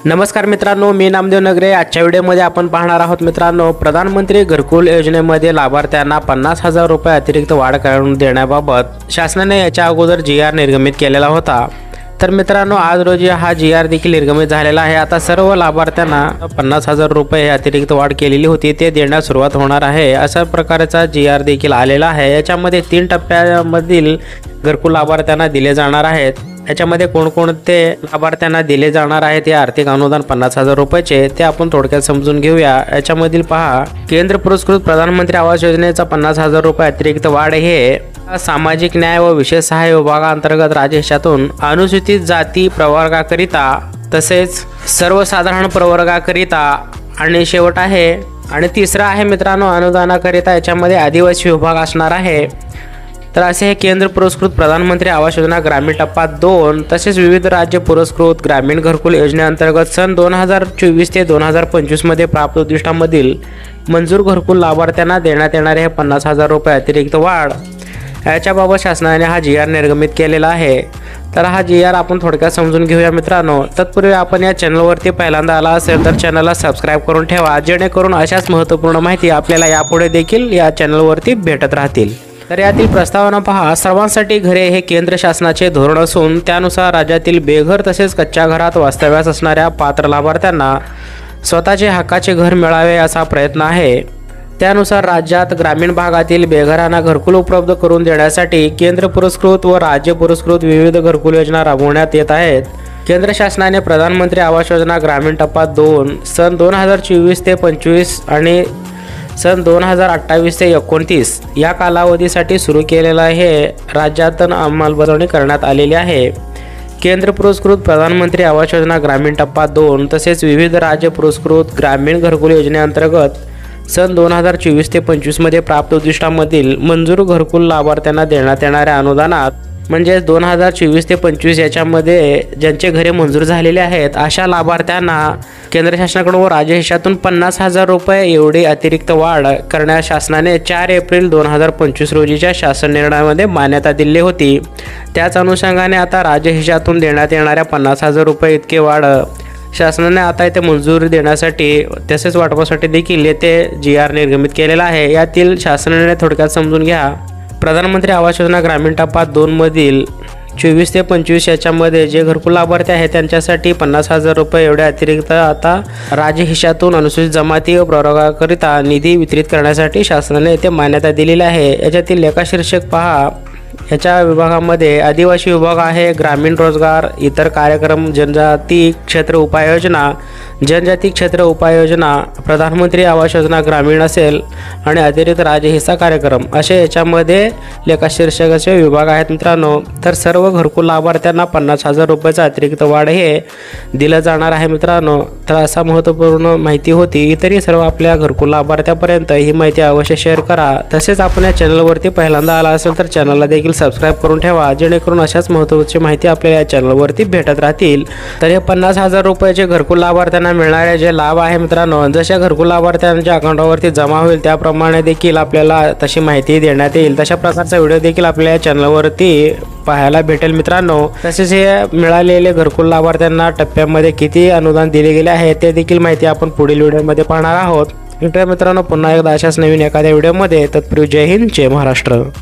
नमस्कार मित्रांनो, मी नामदेव नगरे। आजच्या व्हिडिओमध्ये आपण पाहणार आहोत मित्रांनो, प्रधानमंत्री घरकुल योजनेमध्ये लाभार्थ्यांना 50,000 रुपये अतिरिक्त वाढ करून देण्याबाबत शासनाने याच्या अगोदर GR निर्गमित केलेला होता। तर मित्रांनो, आज रोजी हा GR देखील निर्गमित झालेला आहे। आता सर्व लाभार्थ्यांना 50,000 रुपये अतिरिक्त वाढ केलेली होती ते देण्यास सुरुवात होणार आहे। अशा प्रकारचा GR देखील आलेला आहे। याच्यामध्ये 3 टप्प्यामधील घरकुल लाभार्थ्यांना दिले जाणार आहेत। याच्यामध्ये कोणकोणते लाभार्थ्यांना दिले जाणार आहे ते आर्थिक अनुदान 50,000 रुपयाचे ते आपण थोडक्यात समजून घेऊया। याच्यामधील पहा, केंद्र पुरस्कृत प्रधानमंत्री आवास योजनेचा 50,000 रुपये अतिरिक्त वाढ हे सामाजिक न्याय व विशेष सहाय्य विभागांतर्गत राज्यशासन अनुसूचित जाती प्रवर्गाकरिता तसेच सर्वसाधारण प्रवर्गाकरिता आणि शेवट आहे आणि तिसरा आहे मित्रांनो अनुदानाकरिता। याच्यामध्ये आदिवासी विभाग असणार आहे। तर असे हे केंद्र पुरस्कृत प्रधानमंत्री आवास योजना ग्रामीण टप्पा 2 तसेच विविध राज्य पुरस्कृत ग्रामीण घरकुल योजनेअंतर्गत सन 2024 ते 2025 मध्ये प्राप्त उद्दिष्टांमधील मंजूर घरकुल लाभार्थ्यांना देण्यात येणारे हे 50,000 रुपये अतिरिक्त वाढ याच्याबाबत शासनाने हा GR निर्गमित केलेला आहे। तर हा GR आपण थोडक्यात समजून घेऊया मित्रांनो। तत्पूर्वी आपण या चॅनलवरती पहिल्यांदा आला असेल तर चॅनलला सबस्क्राईब करून ठेवा, जेणेकरून अशाच महत्त्वपूर्ण माहिती आपल्याला यापुढे देखील या चॅनलवरती भेटत राहतील। तर यातील प्रस्तावना पहा, सर्वांसाठी घरे हे केंद्र शासनाचे धोरण असून त्यानुसार राज्यातील बेघर तसेच कच्च्या घरात वास्तव्यास असणाऱ्या पात्र लाभार्थ्यांना स्वतःचे हक्काचे घर मिळावे असा प्रयत्न आहे। त्यानुसार राज्यात ग्रामीण भागातील बेघरांना घरकुल उपलब्ध करून देण्यासाठी केंद्र पुरस्कृत व राज्य पुरस्कृत विविध घरकुल योजना राबवण्यात येत आहेत। केंद्र शासनाने प्रधानमंत्री आवास योजना ग्रामीण टप्पा 2 सन 2024 ते 25 आणि सन 2028 ते 29 या कालावधीसाठी सुरू केलेला हे राज्यात अंमलबजावणी करण्यात आलेली आहे। केंद्र पुरस्कृत प्रधानमंत्री आवास योजना ग्रामीण टप्पा 2 तसेच विविध राज्य पुरस्कृत ग्रामीण घरकुल योजनेअंतर्गत सन 2024 ते 25 मध्ये प्राप्त उद्दिष्टांमधील मंजूर घरकुल लाभार्थ्यांना देण्यात येणाऱ्या अनुदानात म्हणजे 2024 ते 25 याच्यामध्ये ज्यांचे घरे मंजूर झालेले आहेत अशा लाभार्थ्यांना केंद्र शासनाकडून व राज्य हिशातून 50,000 रुपये एवढी अतिरिक्त वाढ करण्यास शासनाने 4 एप्रिल 2025 रोजीच्या शासन निर्णयामध्ये मान्यता दिली होती। त्याच अनुषंगाने आता राज्य हिशातून देण्यात येणाऱ्या 50,000 रुपये इतके वाढ शासनाने आता इथे मंजुरी देण्यासाठी तसेच वाटपासाठी देखील येथे GR निर्गमित केलेला आहे। यातील शासनाने थोडक्यात समजून घ्या। प्रधानमंत्री आवास योजना ग्रामीण टप्पा 2 मधील 24 ते 25 याच्यामध्ये जे घरकुल लाभार्थी आहेत त्यांच्यासाठी 50,000 रुपये एवढे अतिरिक्त आता राज्य हिशातून अनुसूचित जमाती व प्रवर्गाकरिता निधी वितरित करण्यासाठी शासनाने येथे मान्यता दिलेली आहे। याच्यातील लेखाशीर्षक पहा, याच्या विभागामध्ये आदिवासी विभाग आहे, ग्रामीण रोजगार, इतर कार्यक्रम, जनजाती क्षेत्र उपाययोजना, जनजाती क्षेत्र उपाययोजना, प्रधानमंत्री आवास योजना ग्रामीण असेल आणि अतिरिक्त राज्य हिस्सा कार्यक्रम असे याच्यामध्ये लेखाशीर्षकाचे विभाग आहेत मित्रांनो। तर सर्व घरकुल लाभार्थ्यांना 50,000 रुपयाचा अतिरिक्त वाढ हे दिलं जाणार आहे मित्रांनो। तर असा महत्त्वपूर्ण माहिती होती। इतरही सर्व आपल्या घरकुल लाभार्थ्यापर्यंत ही माहिती अवश्य शेअर करा। तसेच आपण या चॅनलवरती पहिल्यांदा आला असेल तर चॅनलला देखील सबस्क्राईब करून ठेवा, जेणेकरून अशाच महत्त्वाची माहिती आपल्याला या चॅनलवरती भेटत राहतील। तर हे 50,000 रुपयाचे घरकुल लाभार्थ्यांना मिळणारे जे लाभ आहे मित्रांनो, जशा घरकुल लाभार्थ्यांच्या अकाउंटवरती जमा होईल त्याप्रमाणे देखील आपल्याला तशी माहिती देण्यात येईल। तशा प्रकारचा व्हिडिओ देखील आपल्या या चॅनलवरती पाहायला भेटेल मित्रांनो। तसेच हे मिळालेले घरकुल लाभार्थ्यांना टप्प्यामध्ये किती अनुदान दिले गेले आहे ते देखील माहिती आपण पुढील व्हिडिओमध्ये पाहणार आहोत। मित्रांनो, पुन्हा एकदा अशाच नवीन एखाद्या व्हिडिओमध्ये। तत्पूर्वी जय हिंद, जय महाराष्ट्र।